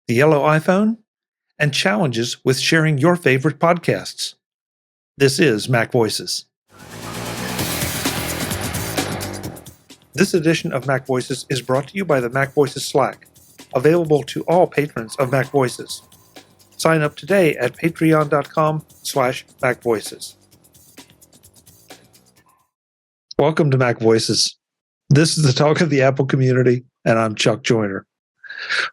the yellow iPhone, and challenges with sharing your favorite podcasts. This is MacVoices. This edition of MacVoices is brought to you by the MacVoices Slack, available to all patrons of MacVoices. Sign up today at patreon.com/MacVoices. Welcome to MacVoices. This is the talk of the Apple community, and I'm Chuck Joyner.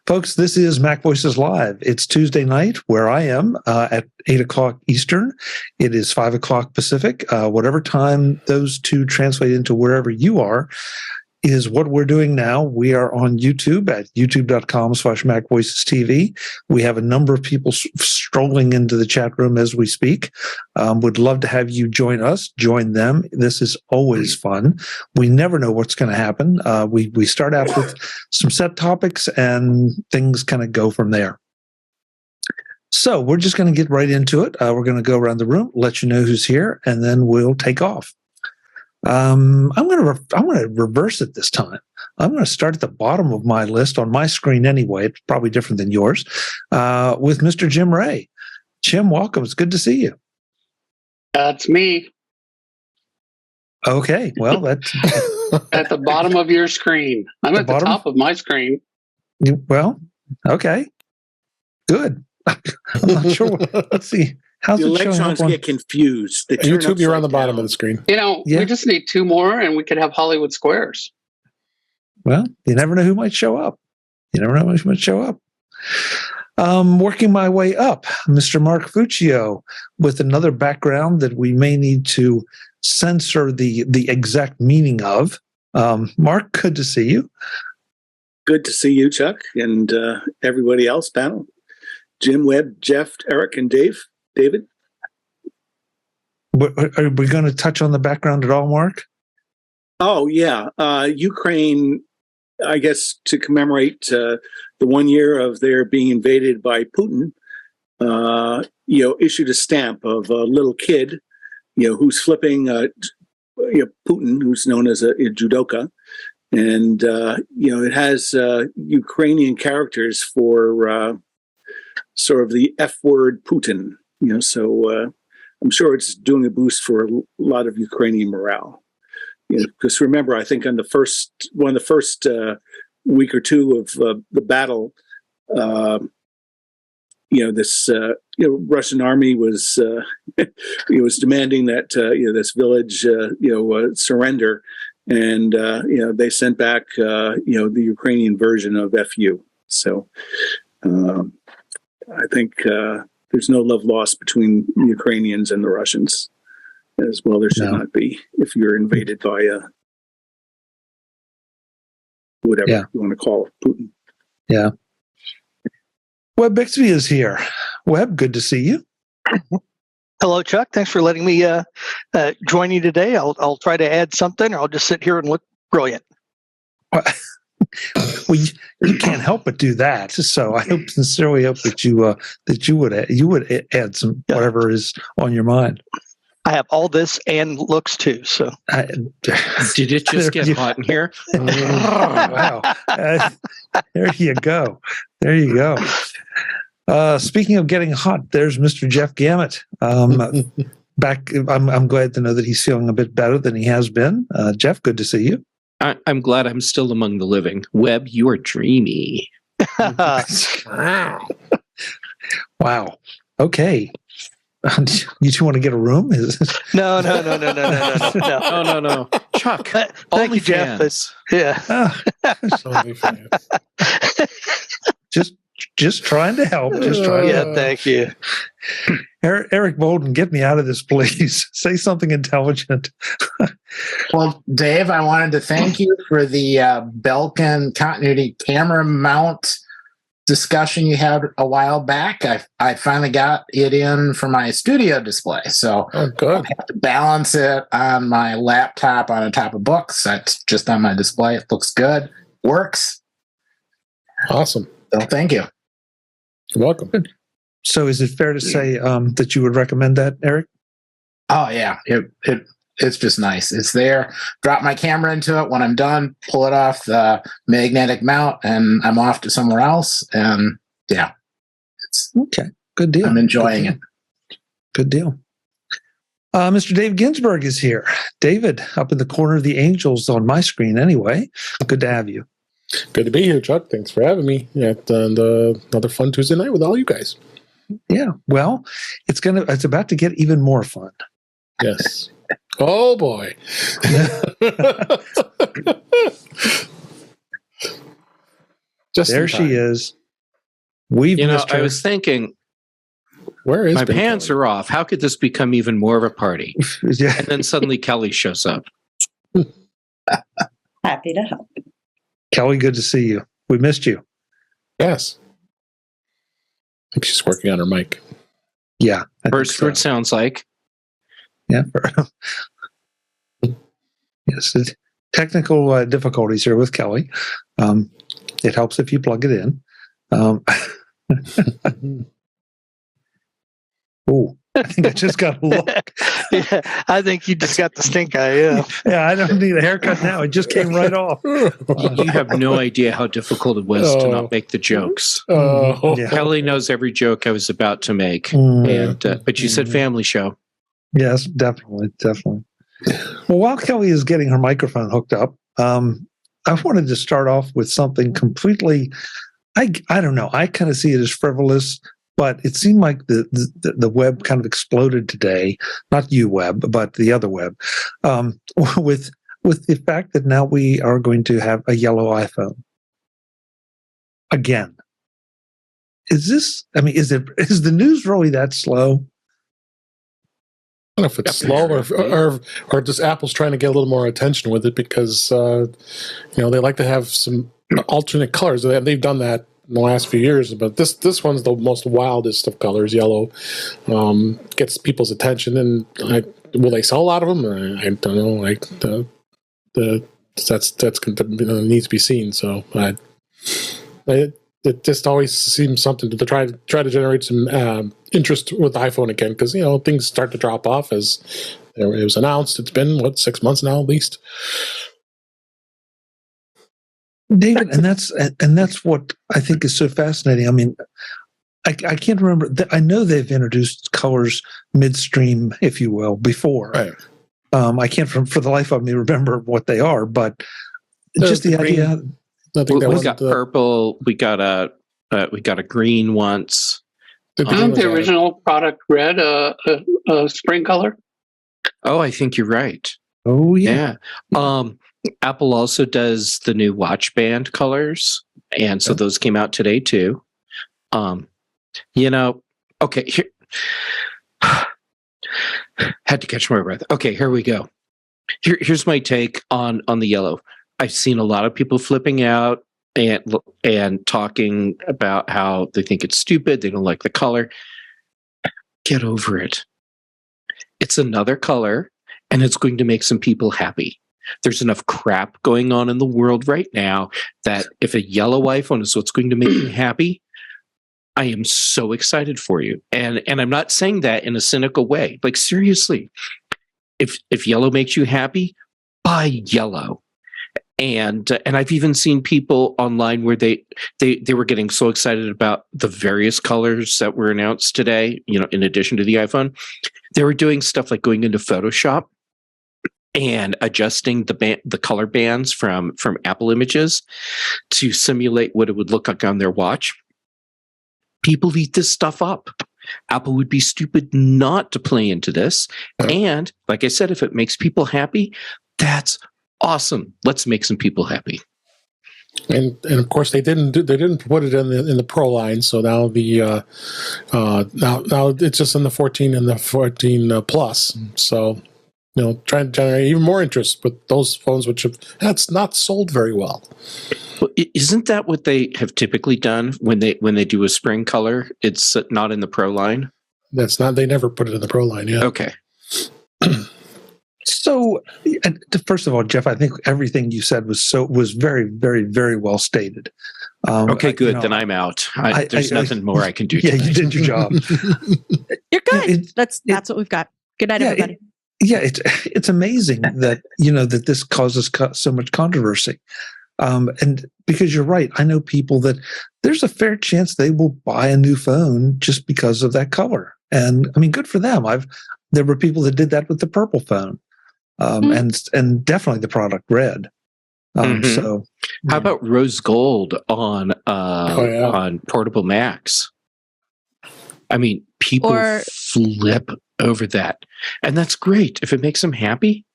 Folks, this is MacVoices Live. It's Tuesday night where I am at 8 o'clock Eastern. It is 5 o'clock Pacific. Whatever time those two translate into wherever you are is what we're doing now. We are on YouTube at youtube.com/MacVoicesTV. We have a number of people strolling into the chat room as we speak. Would love to have you join us, join them. This is always fun. We never know what's going to happen. We start out with some set topics and things kind of go from there. So we're just going to get right into it. We're going to go around the room, let you know who's here, and then we'll take off. I'm going to reverse it this time. I'm going to start at the bottom of my list on my screen anyway. It's probably different than yours, with Mr. Jim Ray. Jim, welcome. It's good to see you. That's me. Okay, well, that's at the bottom of your screen. I'm at the top of my screen. Well, okay, good. I'm not sure. Let's see. How's the electrons get confused. YouTube, you're on the bottom of the screen. We just need two more and we could have Hollywood Squares. Well, you never know who might show up. Working my way up, Mr. Mark Fuccio, with another background that we may need to censor the exact meaning of. Mark, good to see you. Good to see you, Chuck, and everybody else panel. Jim, Webb, Jeff, Eric, and David? Are we going to touch on the background at all, Mark? Oh, yeah. Ukraine, I guess, to commemorate the 1 year of their being invaded by Putin, issued a stamp of a little kid, who's flipping Putin, who's known as a judoka. And, it has Ukrainian characters for sort of the F word Putin. So I'm sure it's doing a boost for a lot of Ukrainian morale. Because remember, I think on the first week or two of the battle, this Russian army was was demanding that this village surrender, and they sent back the Ukrainian version of FU. So I think. There's no love lost between the Ukrainians and the Russians, as well there should not be if you're invaded by whatever you want to call it, Putin. Yeah. Webb Bixby is here. Webb, good to see you. Hello, Chuck. Thanks for letting me join you today. I'll try to add something, or I'll just sit here and look brilliant. Well, you can't help but do that. So I sincerely hope that you would add some whatever is on your mind. I have all this and looks too. So did it just get hot in here? Wow! There you go. Speaking of getting hot, there's Mr. Jeff Gamet. Back. I'm glad to know that he's feeling a bit better than he has been. Jeff, good to see you. I'm glad I'm still among the living. Webb, you are dreamy. Wow. Okay. You two want to get a room? No. Chuck, thank you, Jeff. Just trying to help. Thank you. Eric Bolden, get me out of this, please. Say something intelligent. Well, Dave, I wanted to thank you for the Belkin continuity camera mount discussion you had a while back. I finally got it in for my studio display. So I have to balance it on my laptop on top of books. That's just on my display. It looks good. Works. Awesome. So thank you. You're welcome. Good. So is it fair to say that you would recommend that, Eric? Oh, yeah. It's just nice. It's there. Drop my camera into it. When I'm done, pull it off the magnetic mount, and I'm off to somewhere else. And yeah, it's, Okay, good deal. I'm enjoying it. Good deal. Mr. Dave Ginsburg is here. David, up in the corner of the angels on my screen anyway. Good to have you. Good to be here, Chuck. Thanks for having me at another fun Tuesday night with all you guys. Yeah, well, it's about to get even more fun. Yes. Oh boy. Just There she is. We've missed her. I was thinking, Where is my Ben pants Kelly? are off. How could this become even more of a party? Yeah. And then suddenly Kelly shows up. Happy to help. Kelly, good to see you. We missed you. Yes. I think she's working on her mic. Yeah. I think First so. word sounds like. Yeah. Yes. Technical difficulties here with Kelly. It helps if you plug it in. Oh, I think I just got a look. Yeah, I think you just got the stink eye. Yeah. Yeah, I don't need a haircut now. It just came right off. You have no idea how difficult it was to Oh. not make the jokes. Oh, Yeah. Kelly knows every joke I was about to make. Mm, And but you said family show. yes, definitely. Well, while Kelly is getting her microphone hooked up, I wanted to start off with something completely, I don't know, I kind of see it as frivolous, but it seemed like the web kind of exploded today, not you web, but the other web, with the fact that now we are going to have a yellow iPhone. Again. Is the news really that slow? I don't know if it's slow or just Apple's trying to get a little more attention with it because they like to have some alternate colors. They've done that in the last few years, but this one's the most wildest of colors, yellow. Gets people's attention, and will they sell a lot of them? I don't know. That's needs to be seen. So it just always seems something to try to generate some interest with the iPhone again, because things start to drop off as it was announced. It's been 6 months now at least. David, and that's what I think is so fascinating. I mean, I can't remember. I know they've introduced colors midstream, if you will, before. Right. I can't, for the life of me, remember what they are. But just the green. idea. I think that We was got purple. We got a green once. Isn't the original product red a spring color? Oh, I think you're right. Oh yeah. Apple also does the new watch band colors, and so those came out today too. Okay, here had to catch my breath. Okay, here we go. Here's my take on the yellow. I've seen a lot of people flipping out and talking about how they think it's stupid, they don't like the color. Get over it. It's another color, and it's going to make some people happy. There's enough crap going on in the world right now that if a yellow iPhone is what's going to make you happy, I am so excited for you. And I'm not saying that in a cynical way. Like, seriously, if yellow makes you happy, buy yellow. And I've even seen people online where they were getting so excited about the various colors that were announced today, in addition to the iPhone. They were doing stuff like going into Photoshop and adjusting the color bands from Apple Images to simulate what it would look like on their watch. People eat this stuff up. Apple would be stupid not to play into this. And like I said, if it makes people happy, that's awesome. Let's make some people happy. And of course they didn't put it in the Pro line, so now now it's just in the 14 and the 14 Plus. So trying to generate even more interest with those phones, that's not sold very well. Well, isn't that what they have typically done when they do a spring color? It's not in the Pro line. That's not. They never put it in the Pro line. Yeah. Okay. So, first of all, Jeff, I think everything you said was very, very, very well stated. Okay, good. Then I'm out. There's nothing more I can do. Yeah, you did your job. You're good. That's what we've got. Good night, everybody. It's amazing that that this causes so much controversy. And because you're right, I know people that there's a fair chance they will buy a new phone just because of that color. And I mean, good for them. There were people that did that with the purple phone, and definitely the product red. So, how about rose gold on on portable Macs? I mean, people flip over that, and that's great if it makes them happy.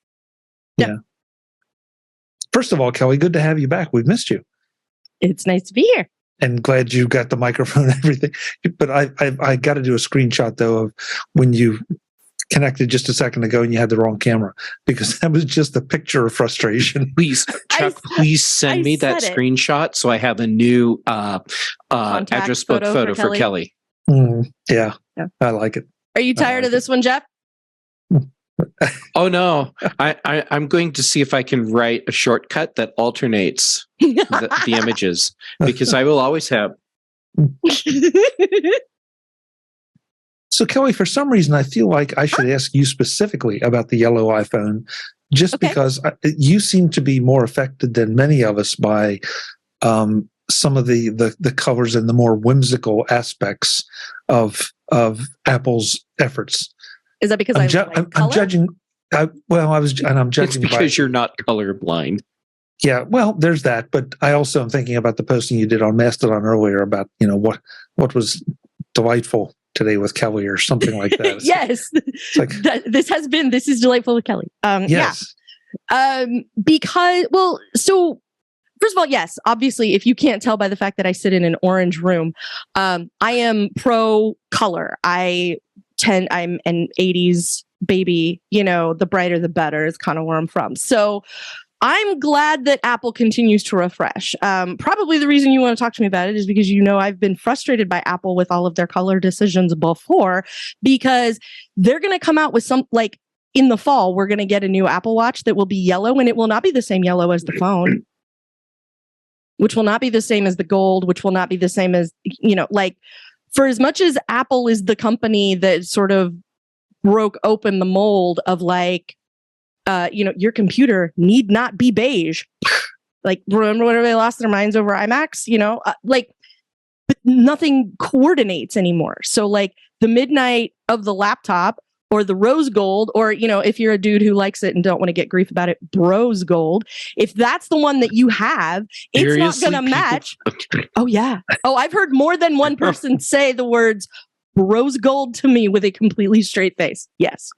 Yeah. First of all, Kelly, good to have you back. We've missed you. It's nice to be here. And glad you got the microphone and everything. But I got to do a screenshot, though, of when you connected just a second ago and you had the wrong camera, because that was just a picture of frustration. Please, Chuck, please send me that screenshot so I have a new address book photo for Kelly. Yeah, I like it. Are you tired of this one, Jeff? Oh no, I'm going to see if I can write a shortcut that alternates the images, because I will always have. So Kelly, for some reason, I feel like I should ask you specifically about the yellow iPhone, just because you seem to be more affected than many of us by some of the colors and the more whimsical aspects of Apple's efforts. Is that because I'm judging? I'm judging. It's because you're not colorblind. Yeah, well, there's that, but I also am thinking about the posting you did on Mastodon earlier about what was delightful today with Kelly or something like that. Yes, this is delightful with Kelly. Yes. Yeah. So first of all, yes, obviously, if you can't tell by the fact that I sit in an orange room, I am pro color. I'm an 80s baby, the brighter the better is kind of where I'm from. So I'm glad that Apple continues to refresh. Probably the reason you want to talk to me about it is because I've been frustrated by Apple with all of their color decisions before, because they're going to come out with some, like in the fall, we're going to get a new Apple Watch that will be yellow, and it will not be the same yellow as the phone, which will not be the same as the gold, which will not be the same as, for as much as Apple is the company that sort of broke open the mold of your computer need not be beige. Like, remember when they lost their minds over iMacs? But nothing coordinates anymore. So the midnight of the laptop, or the rose gold, or, if you're a dude who likes it and don't want to get grief about it, bros gold. If that's the one that you have, it's not going to match. Oh, yeah. Oh, I've heard more than one person say the words rose gold to me with a completely straight face. Yes.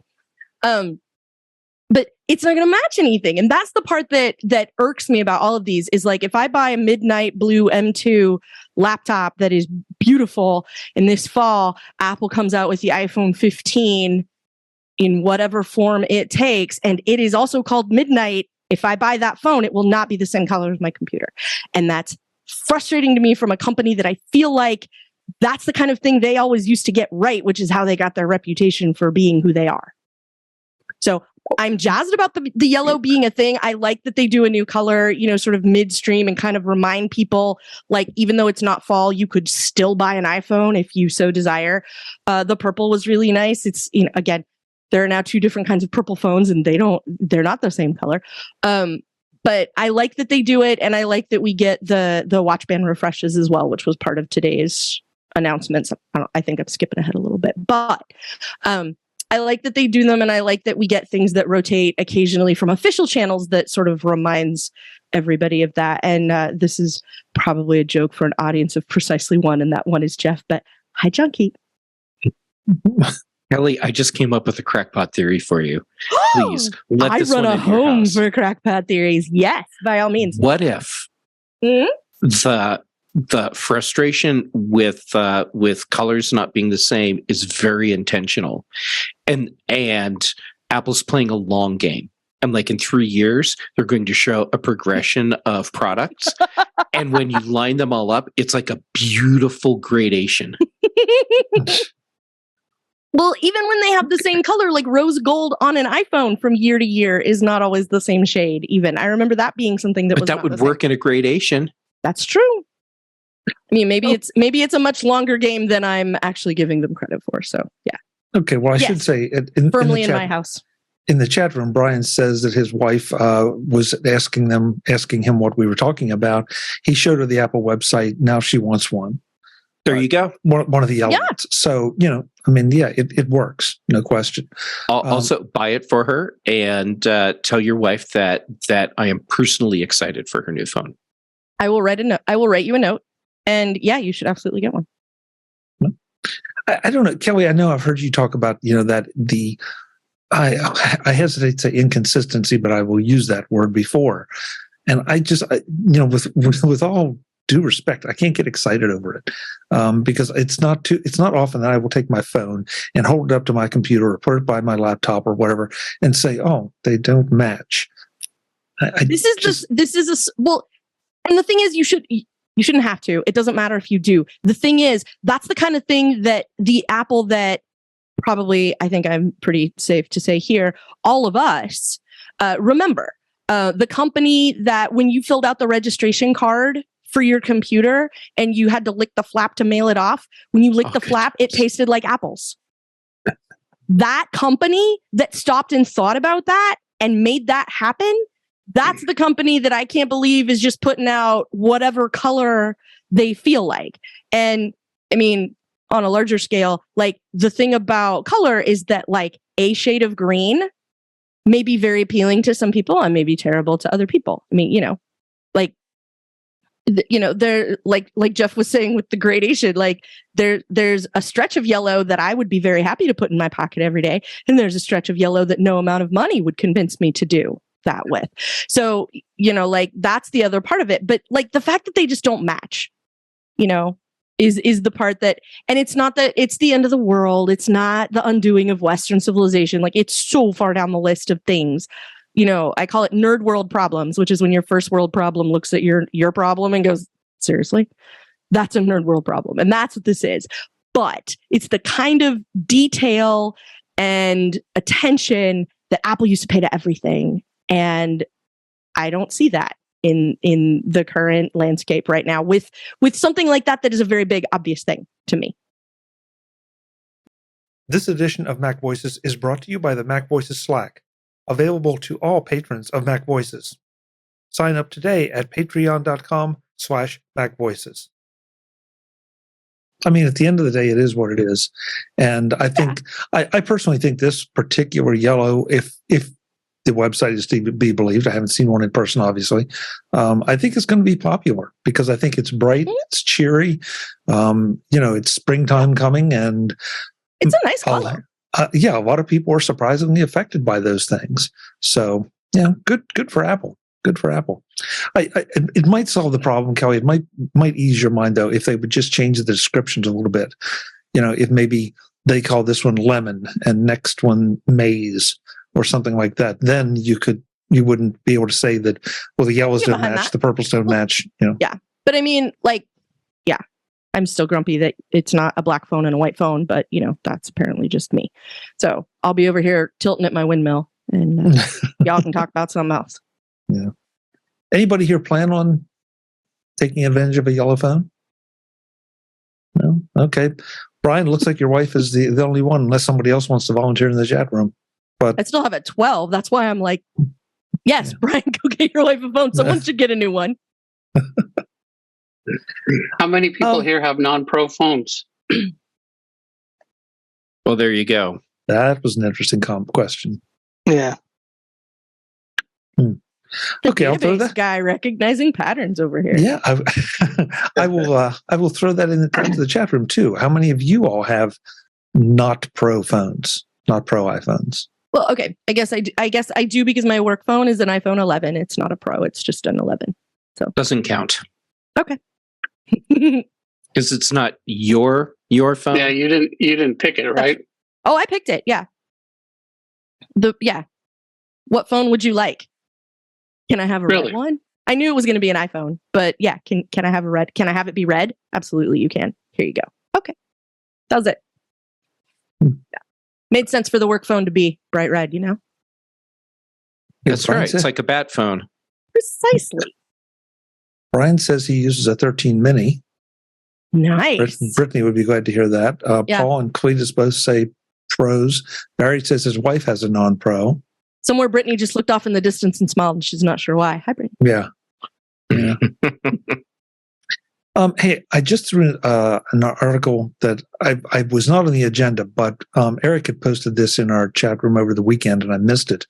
But it's not going to match anything. And that's the part that irks me about all of these is if I buy a midnight blue M2 laptop that is beautiful in this fall, Apple comes out with the iPhone 15 in whatever form it takes, and it is also called midnight. If I buy that phone, it will not be the same color as my computer. And that's frustrating to me from a company that I feel like that's the kind of thing they always used to get right, which is how they got their reputation for being who they are. So I'm jazzed about the yellow being a thing. I like that they do a new color, sort of midstream, and kind of remind people, even though it's not fall, you could still buy an iPhone if you so desire. The purple was really nice. It's, again, there are now two different kinds of purple phones, and they're not the same color. But I like that they do it, and I like that we get the watch band refreshes as well, which was part of today's announcements. I think I'm skipping ahead a little bit, but I like that they do them, and I like that we get things that rotate occasionally from official channels that sort of reminds everybody of that. And this is probably a joke for an audience of precisely one, and that one is Jeff. But hi, Junkie. Kelly, I just came up with a crackpot theory for you. Please, let this one in your house. I run a home for crackpot theories. Yes, by all means. What if the frustration with colors not being the same is very intentional, and Apple's playing a long game, and in 3 years they're going to show a progression of products, and when you line them all up, it's like a beautiful gradation. Well, even when they have the same color, like rose gold on an iPhone from year to year is not always the same shade. Even I remember that being something that would work in a gradation. That's true. I mean, maybe it's a much longer game than I'm actually giving them credit for. So yeah. Okay. Well, I should say firmly in my house. in the chat room, Brian says that his wife was asking him what we were talking about. He showed her the Apple website. Now she wants one. There you go. One of the elements. So, it works. No question. I'll also buy it for her and tell your wife that I am personally excited for her new phone. I will write a note. I will write you a note. And yeah, you should absolutely get one. I don't know, Kelly, I know I've heard you talk about, that I hesitate to say inconsistency, but I will use that word before. And I just, with all due respect, I can't get excited over it because it's not often that I will take my phone and hold it up to my computer or put it by my laptop or whatever and say, oh, they don't match. And the thing is, you shouldn't have to. It doesn't matter if you do. The thing is, that's the kind of thing that the Apple that probably, I think I'm pretty safe to say here, all of us remember the company that when you filled out the registration card for your computer and you had to lick the flap to mail it off, when you licked the flap, it tasted like apples. That company that stopped and thought about that and made that happen, that's the company that I can't believe is just putting out whatever color they feel like. And I mean, on a larger scale, like the thing about color is that like a shade of green may be very appealing to some people and may be terrible to other people. I mean, they're like Jeff was saying with the gradation, like there's a stretch of yellow that I would be very happy to put in my pocket every day. And there's a stretch of yellow that no amount of money would convince me to do that with. So, that's the other part of it. But like the fact that they just don't match, is the part that, and it's not that it's the end of the world. It's not the undoing of Western civilization. Like it's so far down the list of things. I call it nerd world problems, which is when your first world problem looks at your problem and goes, seriously? That's a nerd world problem. And that's what this is. But it's the kind of detail and attention that Apple used to pay to everything. And I don't see that in the current landscape right now with something like that is a very big, obvious thing to me. This edition of Mac Voices is brought to you by the MacVoices Slack, available to all patrons of Mac Voices. Sign up today at patreon.com/MacVoices. I mean, at the end of the day, it is what it is. And I think, I personally think this particular yellow, if the website is to be believed, I haven't seen one in person, obviously, I think it's going to be popular because I think it's bright, it's cheery, it's springtime coming, and it's a nice color. A lot of people are surprisingly affected by those things. So, good for Apple. Good for Apple. It might solve the problem, Kelly. It might ease your mind, though, if they would just change the descriptions a little bit. If maybe they call this one lemon and next one maize or something like that, then you wouldn't be able to say that, well, the yellows don't match, the purples don't match. Yeah. But I mean, I'm still grumpy that it's not a black phone and a white phone, but that's apparently just me. So I'll be over here tilting at my windmill and y'all can talk about something else. Yeah. Anybody here plan on taking advantage of a yellow phone? No? Okay. Brian, looks like your wife is the only one, unless somebody else wants to volunteer in the chat room. But I still have a 12. That's why I'm like, yes, Brian, go get your wife a phone. Someone should get a new one. How many people here have non-pro phones? Well, there you go. That was an interesting question. Yeah. Okay, I'll throw that guy recognizing patterns over here. Yeah, I will throw that into the chat room too. How many of you all have not pro phones, not pro iPhones? Well, okay. I guess I do because my work phone is an iPhone 11. It's not a Pro. It's just an 11. So doesn't count. Okay. Because it's not your phone. Yeah, you didn't pick it, right? Oh, I picked it. Yeah. What phone would you like? Can I have a red one? I knew it was going to be an iPhone, but yeah, can I have a red? Can I have it be red? Absolutely, you can. Here you go. Okay. That was it. Yeah. Made sense for the work phone to be bright red, That's right. It's like a bat phone. Precisely. Brian says he uses a 13 mini. Nice. Brittany would be glad to hear that. Paul and Cletus both say pros. Barry says his wife has a non-pro. Somewhere Brittany just looked off in the distance and smiled, and she's not sure why. Hi, Brittany. Yeah. Yeah. Hey, I just threw an article that I was not on the agenda, but Eric had posted this in our chat room over the weekend, and I missed it.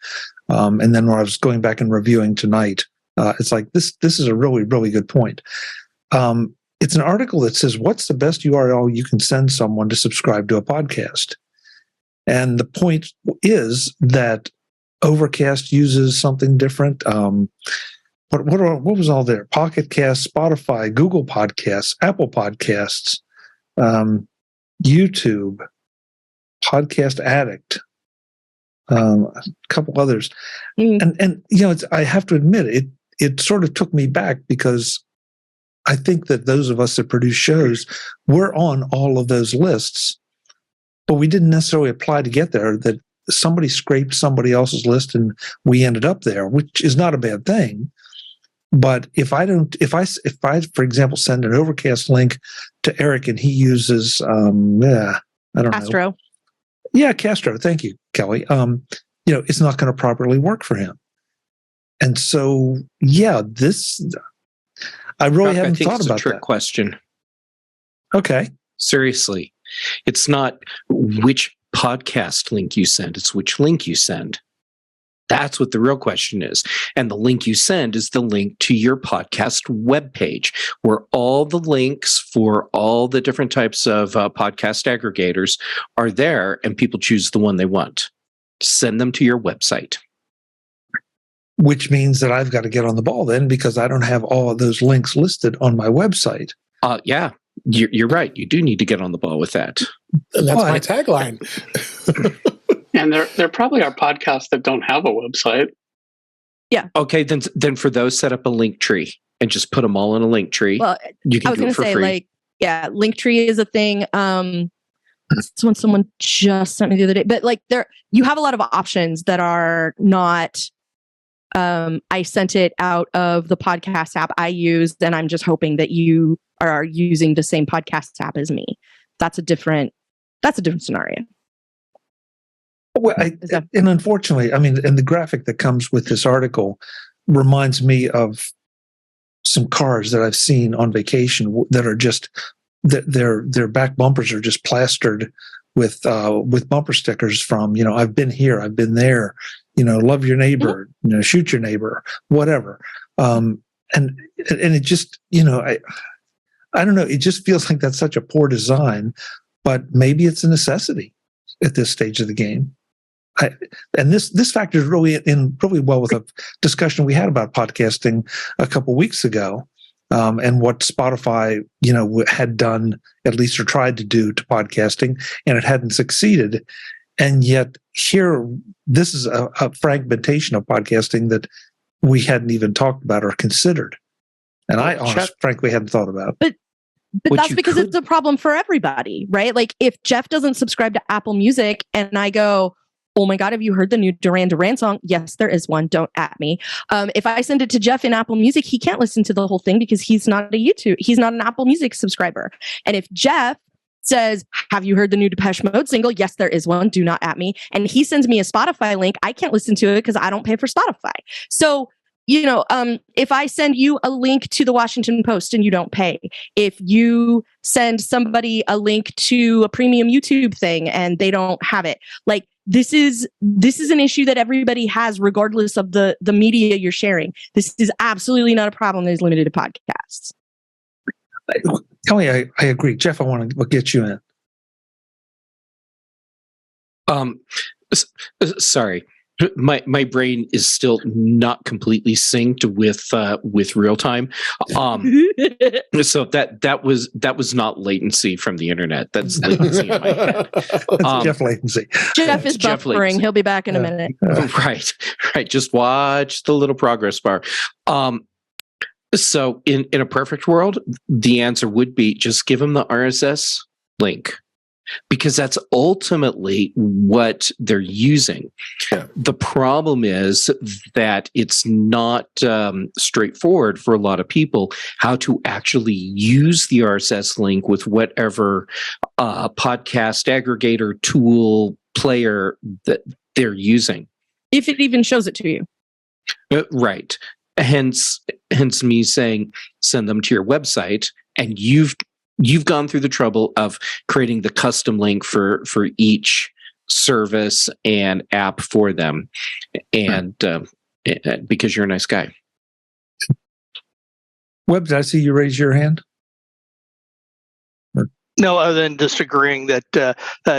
And then when I was going back and reviewing tonight, it's like this is a really, really good point. It's an article that says, what's the best URL you can send someone to subscribe to a podcast? And the point is that Overcast uses something different. What was all there? Pocket Cast, Spotify, Google Podcasts, Apple Podcasts, YouTube, Podcast Addict, a couple others. And I have to admit, it sort of took me back because I think that those of us that produce shows, we're on all of those lists, but we didn't necessarily apply to get there. That somebody scraped somebody else's list and we ended up there, which is not a bad thing. But if I, for example, send an Overcast link to Eric and he uses, I don't know. Castro. Yeah, Castro. Thank you, Kelly. It's not going to properly work for him. And so, yeah, I really haven't thought about a trick that. Question. Okay. Seriously, it's not which podcast link you send; it's which link you send. That's what the real question is. And the link you send is the link to your podcast webpage, where all the links for all the different types of podcast aggregators are there, and people choose the one they want. Send them to your website. Which means that I've got to get on the ball then, because I don't have all of those links listed on my website. Yeah, you're right. You do need to get on the ball with that. And that's my tagline. And there probably are podcasts that don't have a website. Yeah. Okay, then for those, set up a link tree and just put them all in a link tree. Well, you can I was do going it to for say, free. Linktree is a thing. This one someone just sent me the other day, but you have a lot of options that are not. I sent it out of the podcast app I use, and I'm just hoping that you are using the same podcast app as me. That's a different scenario. Well, and unfortunately, and the graphic that comes with this article reminds me of some cars that I've seen on vacation that are just their back bumpers are just plastered with bumper stickers from I've been here, I've been there, love your neighbor, shoot your neighbor, whatever. And it just I don't know, it just feels like that's such a poor design, but maybe it's a necessity at this stage of the game. And this factors really in really well with a discussion we had about podcasting a couple weeks ago, and what Spotify, had done, at least, or tried to do to podcasting, and it hadn't succeeded. And yet here, this is a fragmentation of podcasting that we hadn't even talked about or considered. And I frankly hadn't thought about. But that's because it's a problem for everybody, right? Like if Jeff doesn't subscribe to Apple Music and I go, oh my God, have you heard the new Duran Duran song? Yes, there is one. Don't at me. If I send it to Jeff in Apple Music, he can't listen to the whole thing because he's not an Apple Music subscriber. And if Jeff says, have you heard the new Depeche Mode single? Yes, there is one. Do not at me. And he sends me a Spotify link, I can't listen to it because I don't pay for Spotify. So, if I send you a link to the Washington Post and you don't pay, if you send somebody a link to a premium YouTube thing and they don't have it, this is an issue that everybody has regardless of the media you're sharing. This is absolutely not a problem that is limited to podcasts. Kelly, I agree. Jeff, I want to get you in. Sorry. My brain is still not completely synced with real time. So that was not latency from the internet. That's latency in my head. Jeff latency. Jeff is buffering. He'll be back in a minute. Right. Just watch the little progress bar. So in a perfect world, the answer would be just give them the RSS link, because that's ultimately what they're using. Yeah. The problem is that it's not straightforward for a lot of people how to actually use the RSS link with whatever podcast aggregator tool player that they're using. If it even shows it to you. Right. Hence me saying send them to your website, and you've gone through the trouble of creating the custom link for each service and app for them, and because you're a nice guy. Webb, did I see you raise your hand? No, other than just agreeing that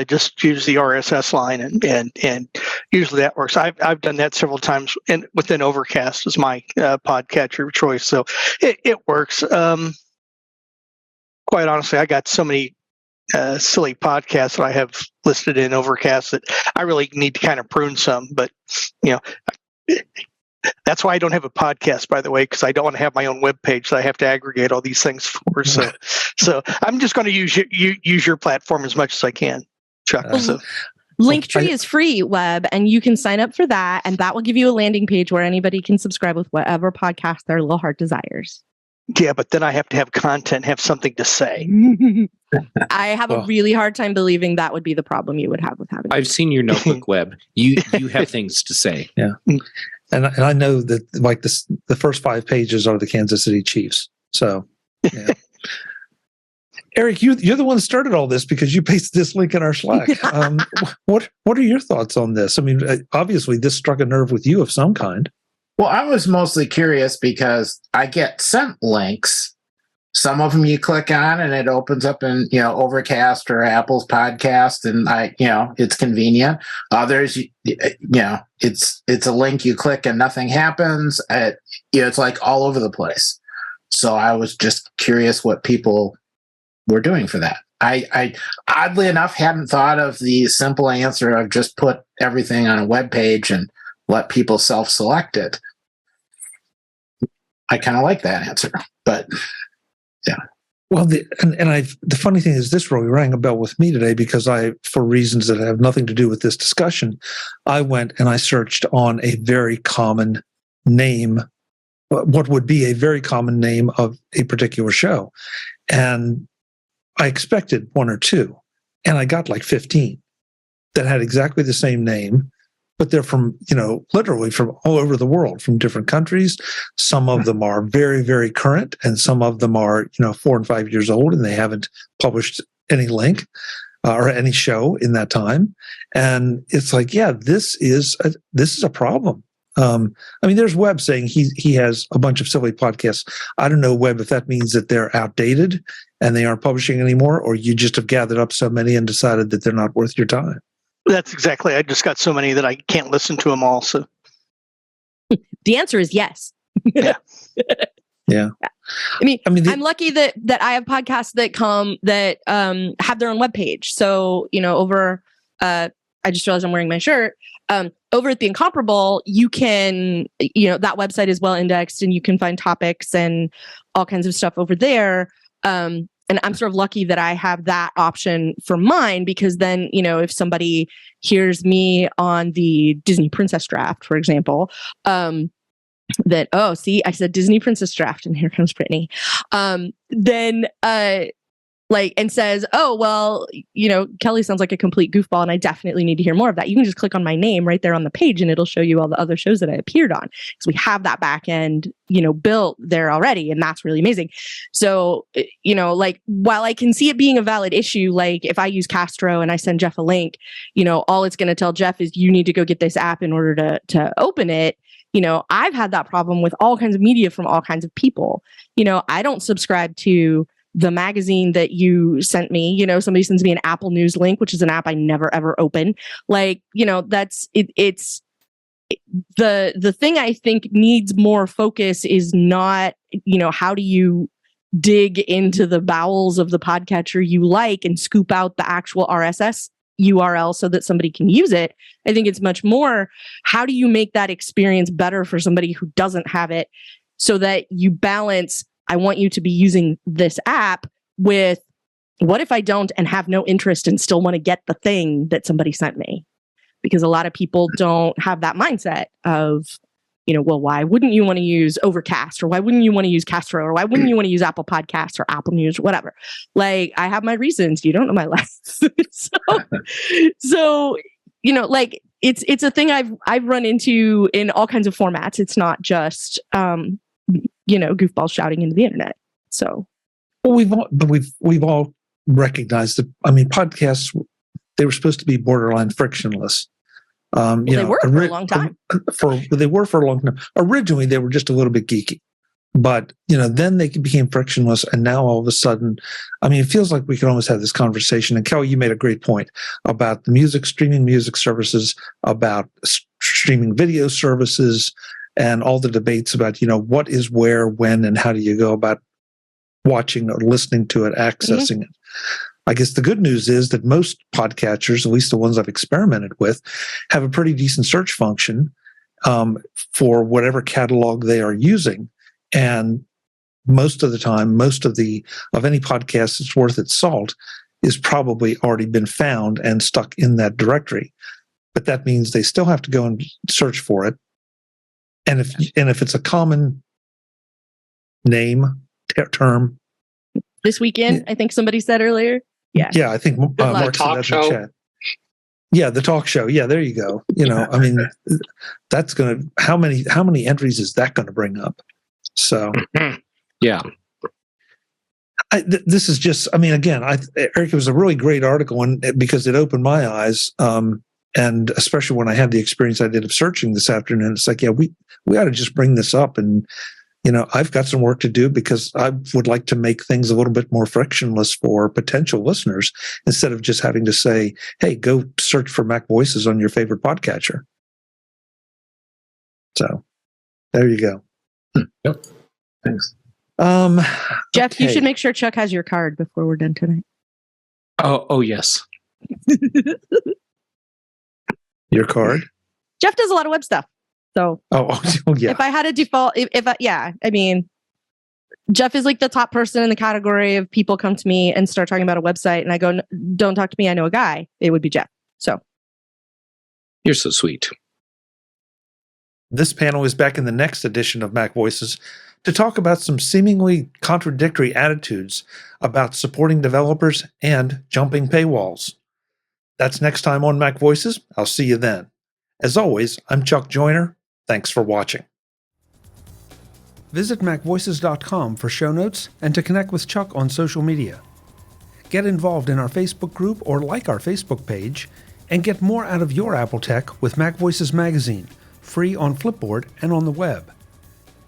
just use the RSS line and usually that works. I've done that several times within Overcast as my podcatcher of choice, so it works. Quite honestly, I got so many silly podcasts that I have listed in Overcast that I really need to kind of prune some. But that's why I don't have a podcast, by the way, because I don't want to have my own webpage that I have to aggregate all these things for. So I'm just going to use your platform as much as I can, Chuck. Linktree is free, Web, and you can sign up for that, and that will give you a landing page where anybody can subscribe with whatever podcast their little heart desires. Yeah, but then I have to have content, have something to say. I have a really hard time believing that would be the problem you would have with having. I've seen your notebook, Web. You have things to say. Yeah, and I know that like the first 5 pages are the Kansas City Chiefs. So, yeah. Eric, you're the one that started all this because you pasted this link in our Slack. What are your thoughts on this? I mean, obviously, this struck a nerve with you of some kind. Well, I was mostly curious because I get sent links. Some of them you click on and it opens up in, Overcast or Apple's podcast, and it's convenient. Others, it's a link you click and nothing happens. It's like all over the place. So I was just curious what people were doing for that. I oddly enough hadn't thought of the simple answer of just put everything on a web page and let people self-select it. I kind of like that answer, but yeah. Well, the funny thing is, this really rang a bell with me today because for reasons that have nothing to do with this discussion, I went and I searched on a very common name, what would be a very common name of a particular show, and I expected 1 or 2, and I got like 15 that had exactly the same name. But they're from, literally from all over the world, from different countries. Some of them are very, very current, and some of them are, 4 and 5 years old, and they haven't published any link or any show in that time. And it's like, yeah, this is a problem. There's Webb saying he has a bunch of silly podcasts. I don't know, Webb, if that means that they're outdated and they aren't publishing anymore, or you just have gathered up so many and decided that they're not worth your time. That's exactly. I just got so many that I can't listen to them all. So the answer is yes. Yeah. Yeah. I'm lucky that I have podcasts that have their own webpage. So, over, I just realized I'm wearing my shirt. Over at The Incomparable, you can, that website is well indexed and you can find topics and all kinds of stuff over there. And I'm sort of lucky that I have that option for mine, because then, if somebody hears me on the Disney Princess Draft, for example, that, oh, see, I said Disney Princess Draft and here comes Brittany. Then, and says, oh, well, Kelly sounds like a complete goofball and I definitely need to hear more of that. You can just click on my name right there on the page and it'll show you all the other shows that I appeared on, because we have that back end, built there already. And that's really amazing. So, while I can see it being a valid issue, like if I use Castro and I send Jeff a link, all it's going to tell Jeff is you need to go get this app in order to open it. I've had that problem with all kinds of media from all kinds of people. I don't subscribe to the magazine that you sent me. Somebody sends me an Apple News link, which is an app I never ever open. That's it. It's the thing I think needs more focus is not, how do you dig into the bowels of the podcatcher you like and scoop out the actual RSS URL so that somebody can use it. I think it's much more, how do you make that experience better for somebody who doesn't have it, so that you balance, I want you to be using this app with, what if I don't and have no interest and still want to get the thing that somebody sent me? Because a lot of people don't have that mindset of, well, why wouldn't you want to use Overcast, or why wouldn't you want to use Castro, or why wouldn't you want to use Apple Podcasts or Apple News or whatever? I have my reasons. You don't know my life. So, it's a thing I've run into in all kinds of formats. It's not just goofballs shouting into the internet. So, well, we've all recognized that. I mean, podcasts, they were supposed to be borderline frictionless. They were for a long time. They were for a long time. Originally, they were just a little bit geeky, but then they became frictionless, and now all of a sudden, I mean, it feels like we could almost have this conversation. And Kelly, you made a great point about the streaming music services, about streaming video services, and all the debates about what is where, when, and how do you go about watching or listening to it, accessing it. I guess the good news is that most podcatchers, at least the ones I've experimented with, have a pretty decent search function for whatever catalog they are using. And most of the time, of any podcast that's worth its salt is probably already been found and stuck in that directory. But that means they still have to go and search for it. And if it's a common name, term. This weekend, I think somebody said earlier. Yeah, I think Mark said that in the chat. Yeah, the talk show. Yeah, there you go. I mean, that's going to, how many entries is that going to bring up? So, yeah. This is just, I mean, again, Eric, it was a really great article because it opened my eyes. And especially when I had the experience I did of searching this afternoon, it's like, yeah, we ought to just bring this up. And, I've got some work to do because I would like to make things a little bit more frictionless for potential listeners instead of just having to say, hey, go search for MacVoices on your favorite podcatcher. So there you go. Yep. Thanks. Jeff, okay. You should make sure Chuck has your card before we're done tonight. Oh yes. Your card? Jeff does a lot of web stuff. So yeah. If I had a default, I mean, Jeff is like the top person in the category of people come to me and start talking about a website and I go, don't talk to me, I know a guy. It would be Jeff. So you're so sweet. This panel is back in the next edition of MacVoices to talk about some seemingly contradictory attitudes about supporting developers and jumping paywalls. That's next time on MacVoices. I'll see you then. As always, I'm Chuck Joyner. Thanks for watching. Visit MacVoices.com for show notes and to connect with Chuck on social media. Get involved in our Facebook group or like our Facebook page, and get more out of your Apple tech with MacVoices Magazine, free on Flipboard and on the web.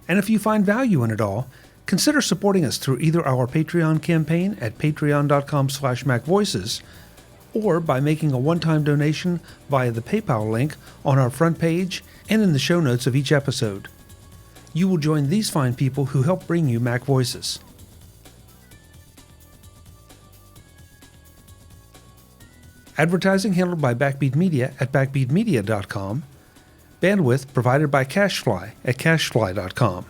And if you find value in it all, consider supporting us through either our Patreon campaign at patreon.com/MacVoices or by making a one-time donation via the PayPal link on our front page and in the show notes of each episode. You will join these fine people who help bring you MacVoices. Advertising handled by Backbeat Media at backbeatmedia.com. Bandwidth provided by CacheFly at cachefly.com.